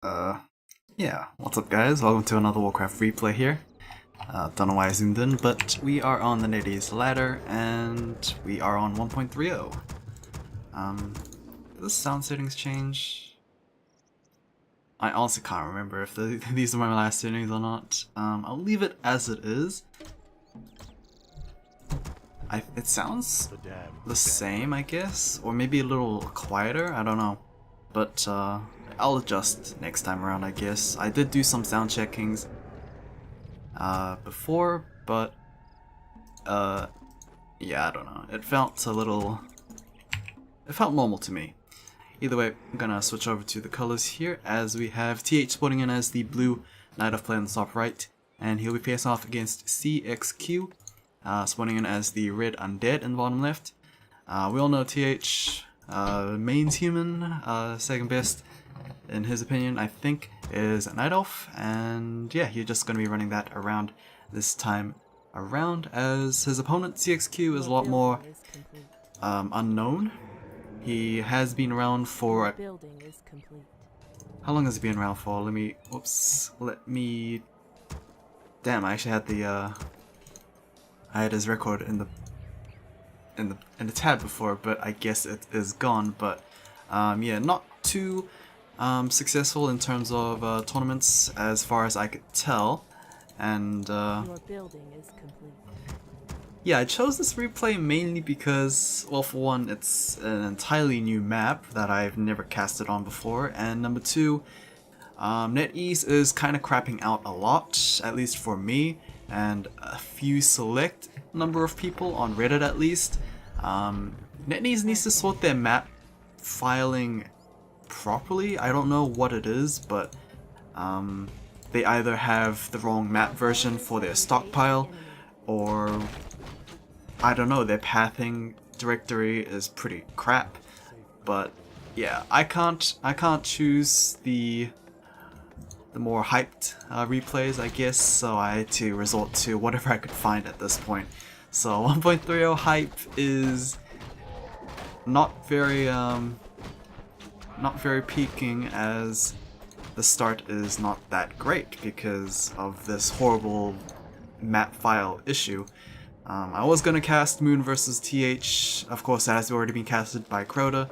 Uh, yeah, what's up guys? Welcome to another Warcraft replay here. Don't know why I zoomed in, but we are on the Netease ladder, and we are on 1.30. Did the sound settings change? I honestly can't remember if these are my last settings or not. I'll leave it as it is. It sounds the same, I guess, or maybe a little quieter, I don't know. But I'll adjust next time around, I guess. I did do some sound checkings before, but yeah, I don't know. It felt normal to me. Either way, I'm gonna switch over to the colors here, as we have TH spawning in as the blue Knight of Play on the top right, and he'll be facing off against CXQ, spawning in as the red Undead in the bottom left. We all know TH mains human, second best in his opinion, I think, is a Night Elf, and yeah, you're just going to be running that around this time around, as his opponent CXQ is a lot more unknown. He has been around for... How long has he been around for? Let me... Damn, I actually had the I had his record in the tab before, but I guess it is gone. But yeah, not too successful in terms of tournaments as far as I could tell. And yeah, I chose this replay mainly because, well, for one, it's an entirely new map that I've never casted on before, and number two, Netease is kind of crapping out a lot, at least for me, and a few select number of people on Reddit at least. Netease needs to sort their map filing properly. I don't know what it is, but they either have the wrong map version for their stockpile, or I don't know, their pathing directory is pretty crap. But yeah, I can't choose the more hyped replays, I guess, so I had to resort to whatever I could find at this point. So 1.30 hype is not very peaking, as the start is not that great because of this horrible map file issue. I was gonna cast Moon versus TH, of course that has already been casted by Crota,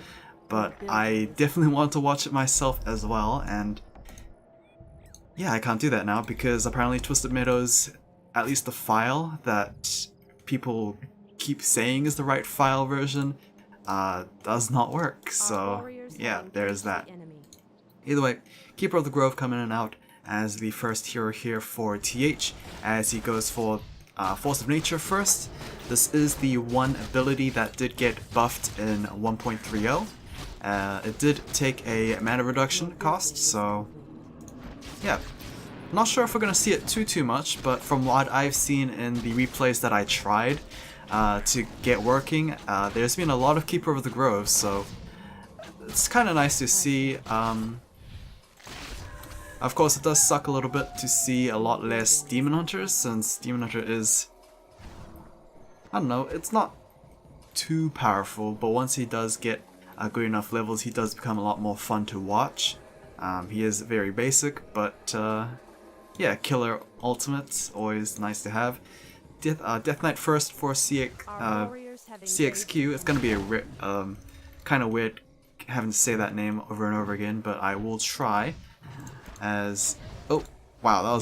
but I definitely want to watch it myself as well, and yeah, I can't do that now because apparently Twisted Meadows, at least the file that people keep saying is the right file version, does not work. So yeah, there's that. Either way, Keeper of the Grove coming in and out as the first hero here for TH, as he goes for Force of Nature first. This is the one ability that did get buffed in 1.30. It did take a mana reduction cost, so yeah. Not sure if we're going to see it too much, but from what I've seen in the replays that I tried to get working, there's been a lot of Keeper of the Grove, so it's kind of nice to see. Of course, it does suck a little bit to see a lot less Demon Hunters, since Demon Hunter is, I don't know, it's not too powerful, but once he does get good enough levels, he does become a lot more fun to watch. He is very basic, but yeah, killer ultimates, always nice to have. Death Knight first for CXQ. It's gonna be a kind of weird having to say that name over and over again, but I will try. As oh wow, that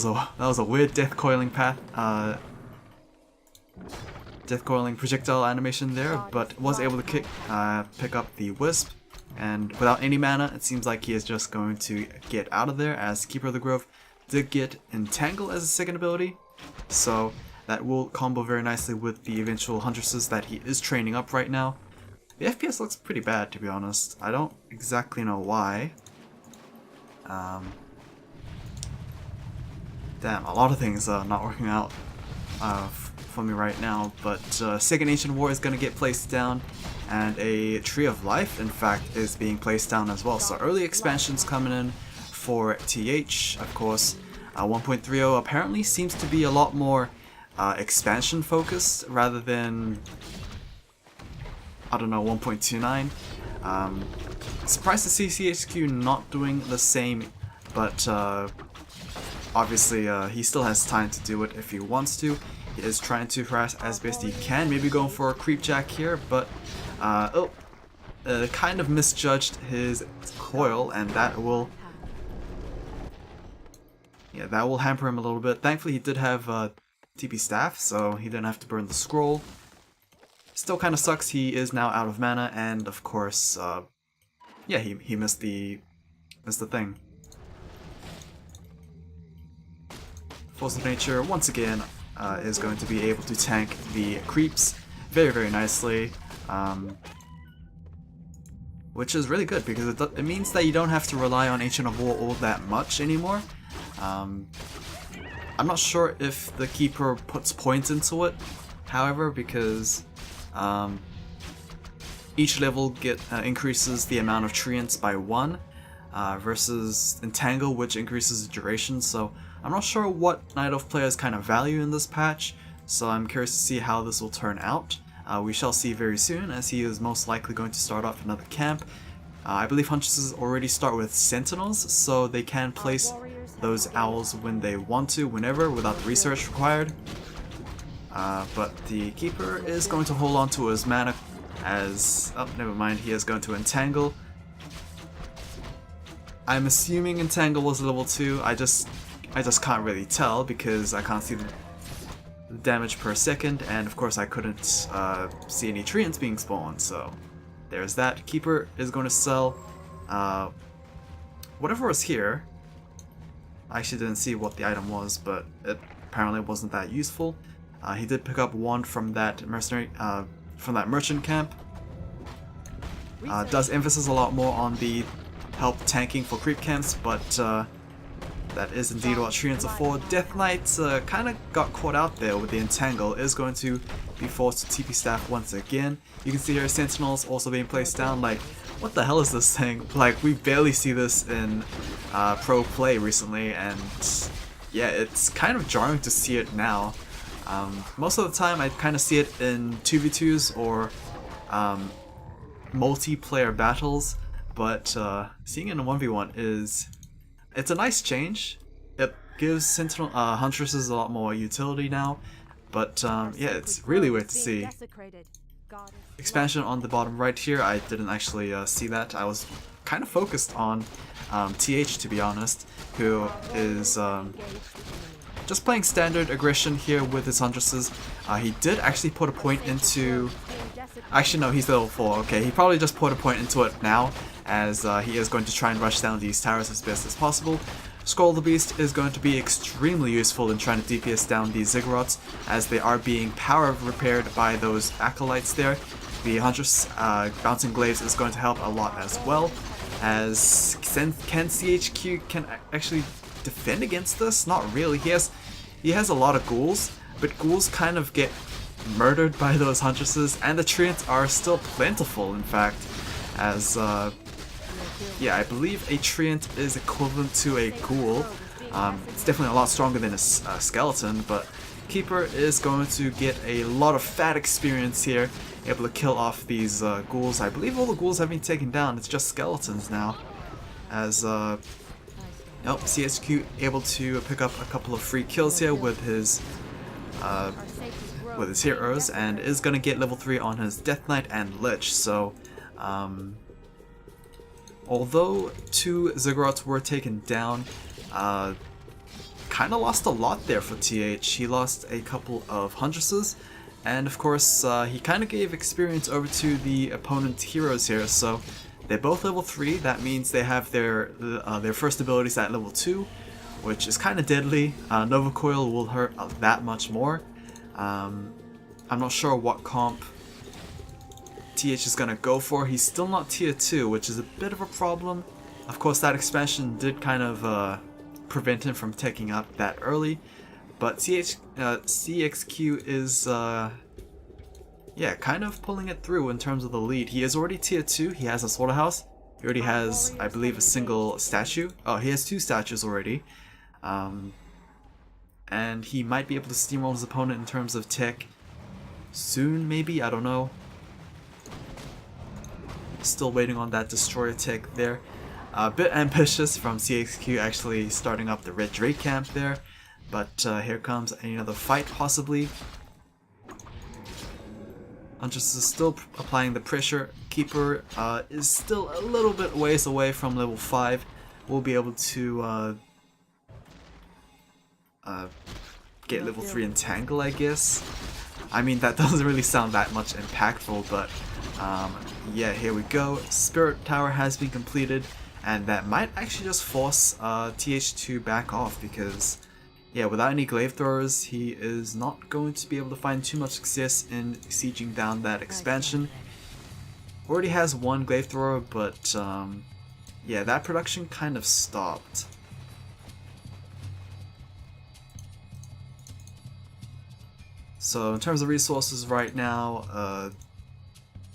was a weird death coiling path, death coiling projectile animation there, but was able to pick up the Wisp. And without any mana, it seems like he is just going to get out of there, as Keeper of the Grove did get Entangle as a second ability. So that will combo very nicely with the eventual Huntresses that he is training up right now. The FPS looks pretty bad, to be honest. I don't exactly know why. Damn, a lot of things are not working out for me right now, but Second Ancient War is going to get placed down, and a Tree of Life, in fact, is being placed down as well. So early expansions coming in for TH, of course. 1.30 apparently seems to be a lot more expansion focused rather than, I don't know, 1.29. Surprised to see CXQ not doing the same but obviously he still has time to do it if he wants to. He is trying to harass as best he can, maybe going for a creep jack here, but kind of misjudged his coil, and that will hamper him a little bit. Thankfully he did have TP staff, so he didn't have to burn the scroll. Still kind of sucks, he is now out of mana, and of course, yeah, he missed the thing. Force of Nature, once again, is going to be able to tank the creeps very, very nicely, which is really good because it means that you don't have to rely on Ancient of War all that much anymore. I'm not sure if the Keeper puts points into it, however, because each level increases the amount of treants by 1, versus Entangle, which increases the duration, so I'm not sure what Night Elf players kind of value in this patch, so I'm curious to see how this will turn out. We shall see very soon, as he is most likely going to start off another camp. I believe Huntresses already start with Sentinels, so they can place those owls when they want to, whenever, without the research required. But the Keeper is going to hold on to his mana as... oh, never mind, he is going to Entangle. I'm assuming Entangle was level 2, I just can't really tell because I can't see the damage per second, and of course I couldn't see any treants being spawned, so there's that. Keeper is going to sell whatever was here. I actually didn't see what the item was, but it apparently wasn't that useful. He did pick up one from that merchant camp. Does emphasis a lot more on the help tanking for creep camps, but that is indeed what treants are for. Death Knight kind of got caught out there with the Entangle, is going to be forced to TP staff once again. You can see here Sentinels also being placed down. Like, what the hell is this thing? Like, we barely see this in pro play recently, and yeah, it's kind of jarring to see it now. Most of the time I kind of see it in 2v2s or multiplayer battles, but seeing it in 1v1 it's a nice change. It gives Sentinel Huntresses a lot more utility now, but yeah, it's really weird to see. Expansion on the bottom right here, I didn't actually see that. I was kind of focused on TH, to be honest, who is just playing standard aggression here with his Huntresses. He did actually put a point into... actually no, he's level 4, okay, he probably just put a point into it now, as he is going to try and rush down these towers as best as possible. Scroll the Beast is going to be extremely useful in trying to DPS down these Ziggurats, as they are being power repaired by those Acolytes there. The Huntress Bouncing Glaives is going to help a lot as well, as can CXQ actually defend against this? Not really. He has a lot of ghouls, but ghouls kind of get murdered by those Huntresses, and the treants are still plentiful, in fact, as yeah, I believe a treant is equivalent to a ghoul. It's definitely a lot stronger than a skeleton, but Keeper is going to get a lot of fat experience here, able to kill off these ghouls. I believe all the ghouls have been taken down, it's just skeletons now, as CXQ able to pick up a couple of free kills here with his heroes, and is going to get level 3 on his Death Knight and Lich, so although 2 Ziggurats were taken down, kind of lost a lot there for TH. He lost a couple of Huntresses, and of course he kind of gave experience over to the opponent's heroes here, so they're both level 3. That means they have their first abilities at level 2, which is kind of deadly. Nova Coil will hurt that much more. I'm not sure what comp TH is gonna go for. He's still not tier 2, which is a bit of a problem. Of course, that expansion did kind of prevent him from taking up that early, but CXQ is yeah, kind of pulling it through in terms of the lead. He is already tier 2, he has a slaughterhouse, he already has, I believe, a single statue. Oh, he has 2 statues already. And he might be able to steamroll his opponent in terms of tech soon, maybe, I don't know. Still waiting on that destroyer tech there. A bit ambitious from CXQ actually starting up the Red Drake camp there, but here comes another fight possibly. Huntress is still applying the pressure. Keeper is still a little bit ways away from level 5. We'll be able to get level 3 Entangle, I guess. I mean, that doesn't really sound that much impactful, but yeah, here we go. Spirit Tower has been completed, and that might actually just force TH2 back off because, yeah, without any glaive throwers, he is not going to be able to find too much success in sieging down that expansion. Already has one glaive thrower, but yeah, that production kind of stopped. So in terms of resources right now,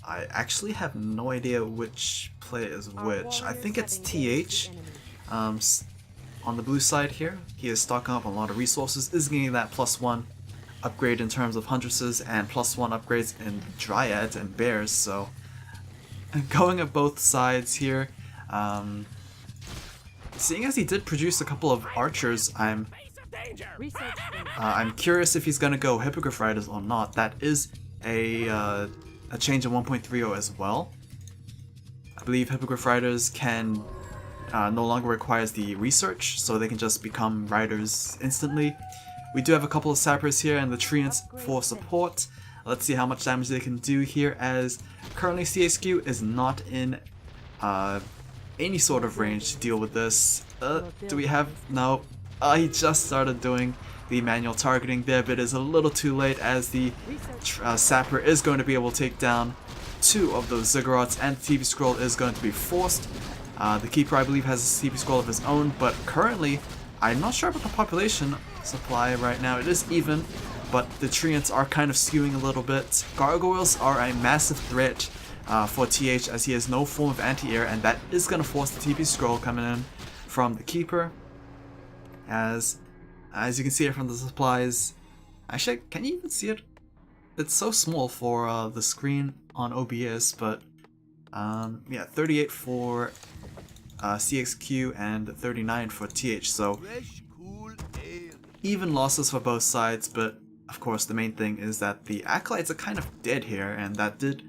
I actually have no idea which play is which. I think it's TH. On the blue side here, he is stocking up on a lot of resources, is getting that +1 upgrade in terms of Huntresses and +1 upgrades in Dryads and Bears, so going at both sides here. Seeing as he did produce a couple of archers, I'm curious if he's gonna go Hippogriff Riders or not. That is a change in 1.30 as well. I believe Hippogriff Riders can no longer requires the research, so they can just become riders instantly. We do have a couple of sappers here and the treants for support. Let's see how much damage they can do here, as currently CXQ is not in any sort of range to deal with this. Do we have... no. He just started doing the manual targeting there, but is a little too late, as the sapper is going to be able to take down 2 of those ziggurats, and the TV scroll is going to be forced. The Keeper, I believe, has a CP scroll of his own, but currently, I'm not sure about the population supply right now. It is even, but the treants are kind of skewing a little bit. Gargoyles are a massive threat for TH, as he has no form of anti-air, and that is going to force the TP scroll coming in from the Keeper. As you can see it from the supplies. Actually, can you even see it? It's so small for the screen on OBS, but yeah, 38 for CXQ and 39 for TH, so even losses for both sides, but of course the main thing is that the Acolytes are kind of dead here, and that did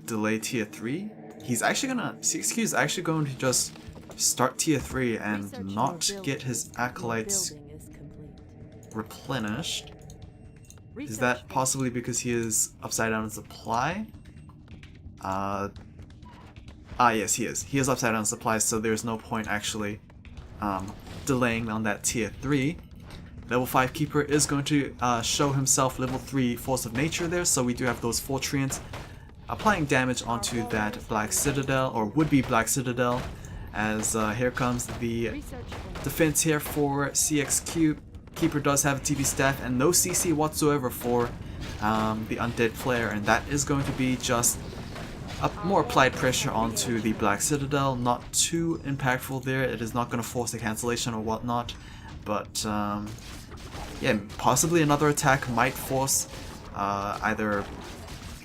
delay tier 3. CXQ is actually going to just start tier 3 and not get his Acolytes replenished. Is that possibly because he is upside down in supply? Yes, he is. He is upside down in supply, so there's no point actually delaying on that tier 3. Level 5 Keeper is going to show himself level 3 Force of Nature there, so we do have those 4 treants applying damage onto that Black Citadel, or would-be Black Citadel, as here comes the defense here for CXQ. Keeper does have a TP staff and no CC whatsoever for the undead player, and that is going to be just more applied pressure onto the Black Citadel. Not too impactful there. It is not going to force a cancellation or whatnot, but yeah, possibly another attack might force either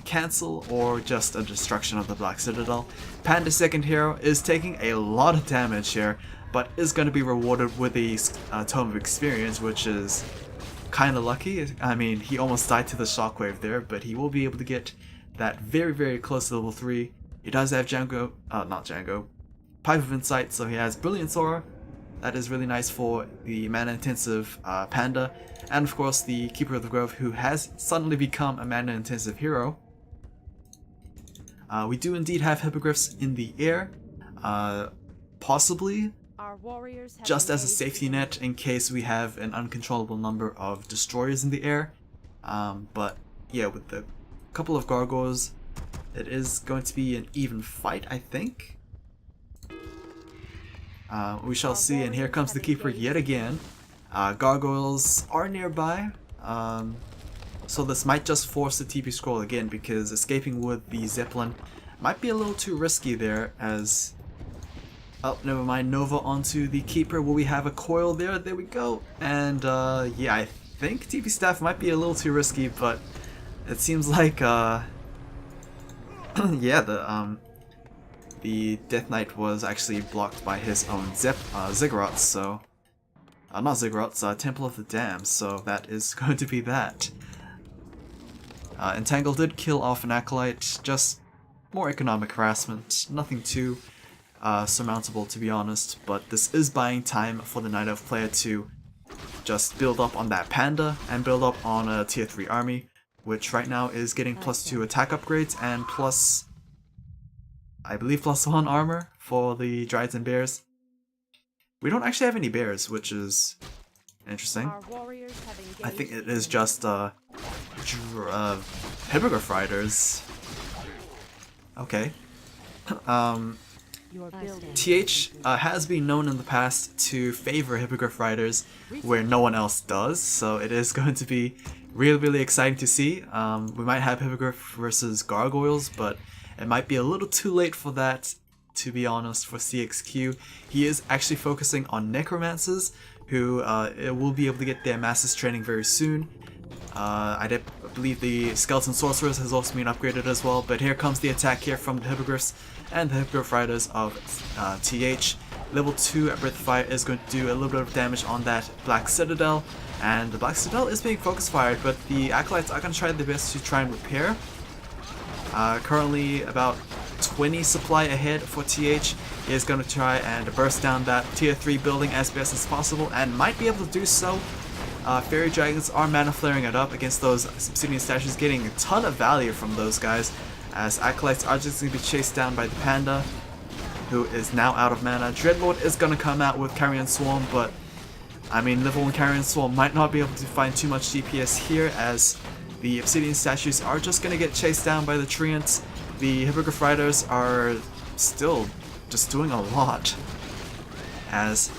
cancel or just a destruction of the Black Citadel. Panda second hero is taking a lot of damage here, but is going to be rewarded with a Tome of Experience, which is kind of lucky. I mean, he almost died to the shockwave there, but he will be able to get that very, very close to level 3. He does have Pipe of Insight, so he has Brilliance Aura. That is really nice for the mana-intensive Panda, and of course the Keeper of the Grove, who has suddenly become a mana-intensive hero. We do indeed have Hippogriffs in the air, possibly just as a safety net in case we have an uncontrollable number of destroyers in the air. But yeah, with the couple of gargoyles, it is going to be an even fight, I think. We shall see, and here comes the Keeper yet again. Gargoyles are nearby, so this might just force the TP scroll again, because escaping with the Zeppelin might be a little too risky there, as... oh, never mind, Nova onto the Keeper. Will we have a coil there? There we go. And yeah, I think TP staff might be a little too risky, but it seems like yeah, the the Death Knight was actually blocked by his own Ziggurats, so... not Ziggurats, Temple of the Damned, so that is going to be that. Entangle did kill off an Acolyte, just more economic harassment, nothing too surmountable to be honest, but this is buying time for the Night Elf player to just build up on that Panda and build up on a tier 3 army, which right now is getting +2 attack upgrades and plus, I believe, +1 armor for the Dryads and Bears. We don't actually have any bears, which is interesting. I think it is just Hippogriff Riders. Okay. TH has been known in the past to favor Hippogriff Riders where no one else does, so it is going to be really exciting to see. We might have Hippogriff versus Gargoyles, but it might be a little too late for that, to be honest, for CXQ. He is actually focusing on Necromancers, who will be able to get their Masters training very soon. I believe the Skeleton Sorcerers has also been upgraded as well, but here comes the attack here from the Hippogriffs and the Hippogriff Riders of TH. Level 2 at Breath of Fire is going to do a little bit of damage on that Black Citadel, and the Black Citadel is being focus fired, but the Acolytes are going to try their best to try and repair. Currently about 20 supply ahead for TH. He is going to try and burst down that tier 3 building as best as possible and might be able to do so. Fairy Dragons are mana flaring it up against those Obsidian statues, getting a ton of value from those guys, as Acolytes are just going to be chased down by the Panda, who is now out of mana. Dreadlord is going to come out with Carrion Swarm, but I mean, level 1 Carrion Swarm might not be able to find too much DPS here, as the Obsidian statues are just going to get chased down by the Treants. The Hippogriff Riders are still just doing a lot, as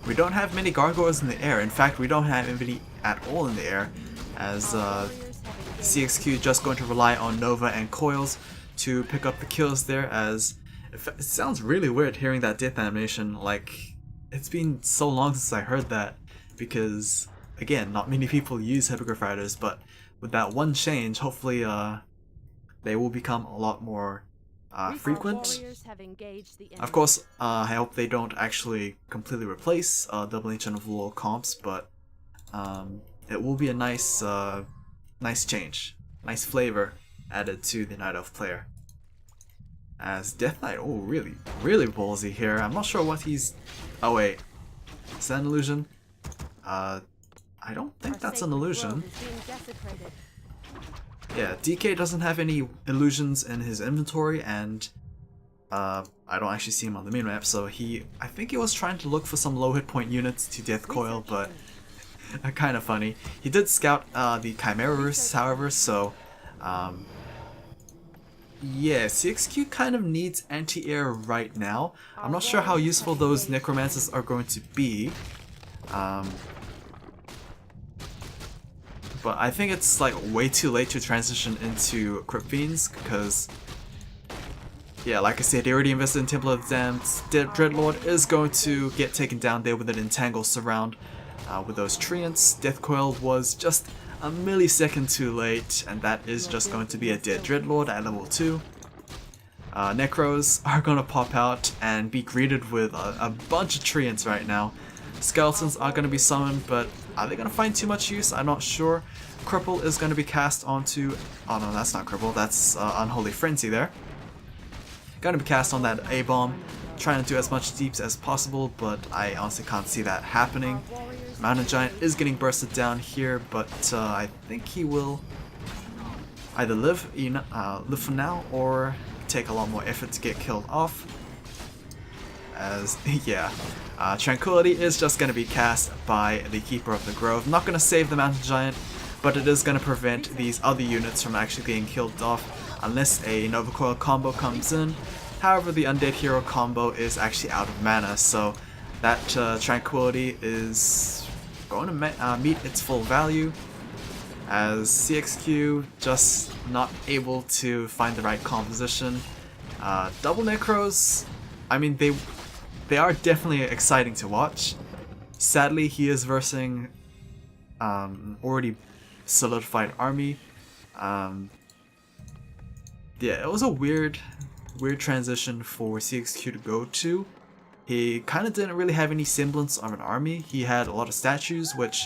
we don't have many Gargoyles in the air. In fact, we don't have anybody at all in the air, as CXQ just going to rely on Nova and Coils to pick up the kills there, as it sounds really weird hearing that death animation. Like, it's been so long since I heard that, because again, not many people use Hippogriff Riders, but with that one change, hopefully they will become a lot more frequent. Of course, I hope they don't actually completely replace Double Ancient of Law comps, but it will be a nice change, nice flavor added to the Night Elf player. As Death Knight, oh really ballsy here. I'm not sure what he's... Oh wait, is that an illusion? I don't think that's an illusion. Yeah, DK doesn't have any illusions in his inventory, and I don't actually see him on the minimap, so I think he was trying to look for some low hit point units to Death Coil, but kind of funny. He did scout the Chimera Roosts, however, so yeah, CXQ kind of needs anti-air right now. I'm not sure how useful those Necromancers are going to be. But I think it's like way too late to transition into Crypt Fiends, because yeah, like I said, they already invested in Temple of the Damned. Dreadlord is going to get taken down there with an Entangle Surround with those Treants. Death Coil was just a millisecond too late, and that is just going to be a dead Dreadlord at level 2. Necros are going to pop out and be greeted with a bunch of Treants right now. Skeletons are going to be summoned, but are they going to find too much use? I'm not sure. Cripple is going to be cast onto... Oh no, that's not Cripple, that's Unholy Frenzy there. Going to be cast on that A-Bomb, trying to do as much deeps as possible, but I honestly can't see that happening. Mountain Giant is getting bursted down here, but I think he will either live for now or take a lot more effort to get killed off. As, yeah, Tranquility is just going to be cast by the Keeper of the Grove. Not going to save the Mountain Giant, but it is going to prevent these other units from actually getting killed off unless a Nova Coil combo comes in. However, the Undead Hero combo is actually out of mana, so that Tranquility is going to meet its full value, as CXQ just not able to find the right composition. Double Necros, I mean, they are definitely exciting to watch. Sadly, he is versing already solidified army. Yeah, it was a weird weird transition for CXQ to go to. He kind of didn't really have any semblance of an army. He had a lot of statues, which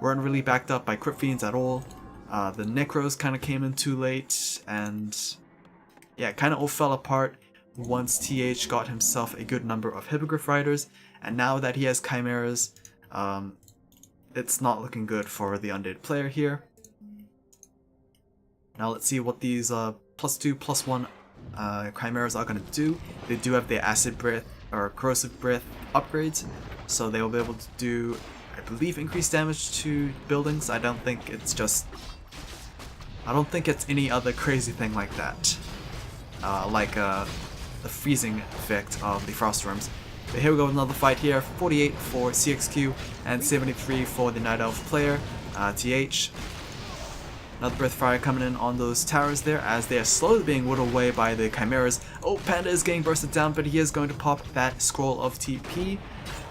weren't really backed up by Crypt Fiends at all. The Necros kind of came in too late, and yeah, it kind of all fell apart once TH got himself a good number of Hippogriff Riders, and now that he has Chimeras, it's not looking good for the undead player here. Now let's see what these +2/+1 Chimeras are going to do. They do have their Acid Breath or Corrosive Breath upgrades, so they will be able to do, I believe, increased damage to buildings. I don't think it's any other crazy thing like that, like the freezing effect of the Frost Worms. But here we go with another fight here. 48 for CXQ and 73 for the Night Elf player, TH. Another Breath Fire coming in on those towers there as they are slowly being whittled away by the Chimeras. Oh, Panda is getting bursted down, but he is going to pop that Scroll of TP.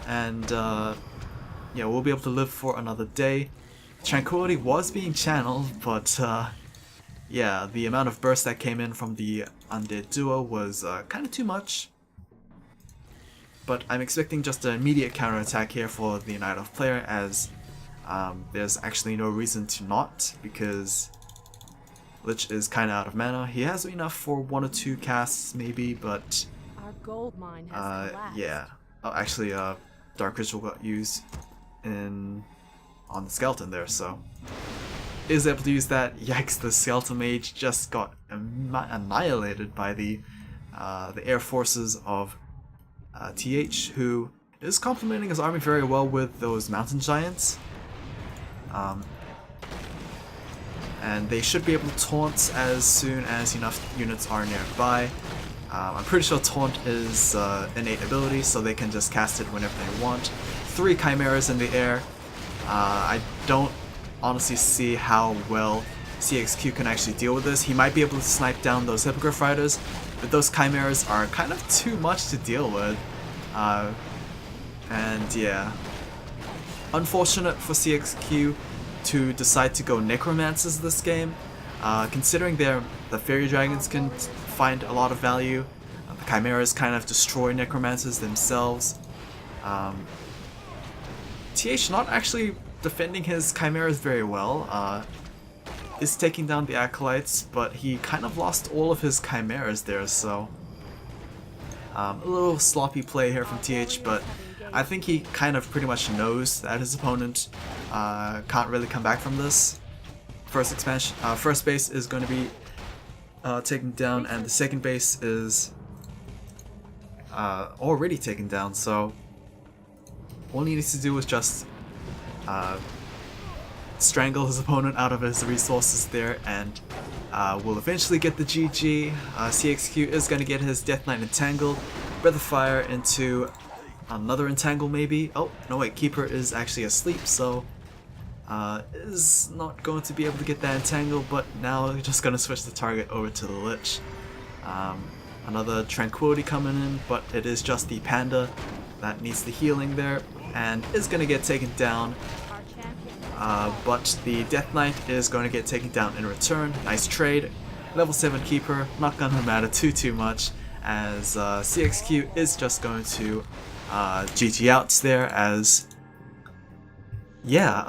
And yeah, we'll be able to live for another day. Tranquility was being channeled, but yeah, the amount of burst that came in from the undead duo was kind of too much. But I'm expecting just an immediate counterattack here for the Night Elf player, as there's actually no reason to not, because Lich is kind of out of mana. He has enough for 1 or 2 casts maybe, but our gold mine has collapsed. yeah. Oh, actually, Dark Ritual got used on the skeleton there, so is able to use that. Yikes! The skeleton mage just got annihilated by the air forces of TH, who is complementing his army very well with those mountain giants. And they should be able to taunt as soon as enough units are nearby. I'm pretty sure taunt is innate ability, so they can just cast it whenever they want. 3 Chimeras in the air. I don't honestly see how well CXQ can actually deal with this. He might be able to snipe down those Hippogriff Riders, but those Chimeras are kind of too much to deal with. And yeah, unfortunate for CXQ to decide to go Necromancers this game, considering the Fairy Dragons can find a lot of value. The Chimeras kind of destroy Necromancers themselves. TH not actually defending his Chimeras very well, is taking down the Acolytes, but he kind of lost all of his Chimeras there, so a little sloppy play here from TH, but I think he kind of pretty much knows that his opponent can't really come back from this. First base is going to be taken down, and the second base is already taken down, so all he needs to do is just strangle his opponent out of his resources there, and will eventually get the GG. CXQ is going to get his Death Knight entangled, Breath of Fire into another entangle maybe. Oh, no wait, Keeper is actually asleep, so is not going to be able to get that entangle, but now we're just going to switch the target over to the Lich. Another Tranquility coming in, but it is just the Panda that needs the healing there, and is going to get taken down. But the Death Knight is going to get taken down in return. Nice trade. Level 7 Keeper, not going to matter too much, as CXQ is just going to GG outs there, as yeah,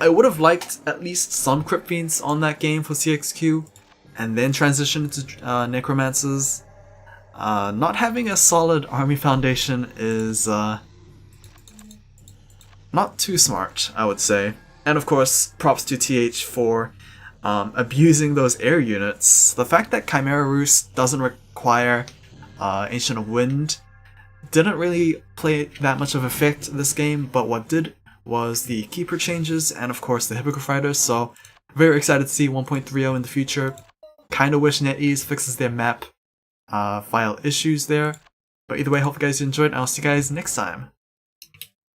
I would have liked at least some Crypt Fiends on that game for CXQ, and then transition into Necromancers. Not having a solid army foundation is not too smart, I would say. And of course, props to TH for abusing those air units. The fact that Chimera Roost doesn't require Ancient of Wind didn't really play that much of effect this game, but what did was the Keeper changes and of course the Hippogriff Riders, so very excited to see 1.30 in the future. Kinda wish Netease fixes their map file issues there, but either way, hope you guys enjoyed, and I'll see you guys next time.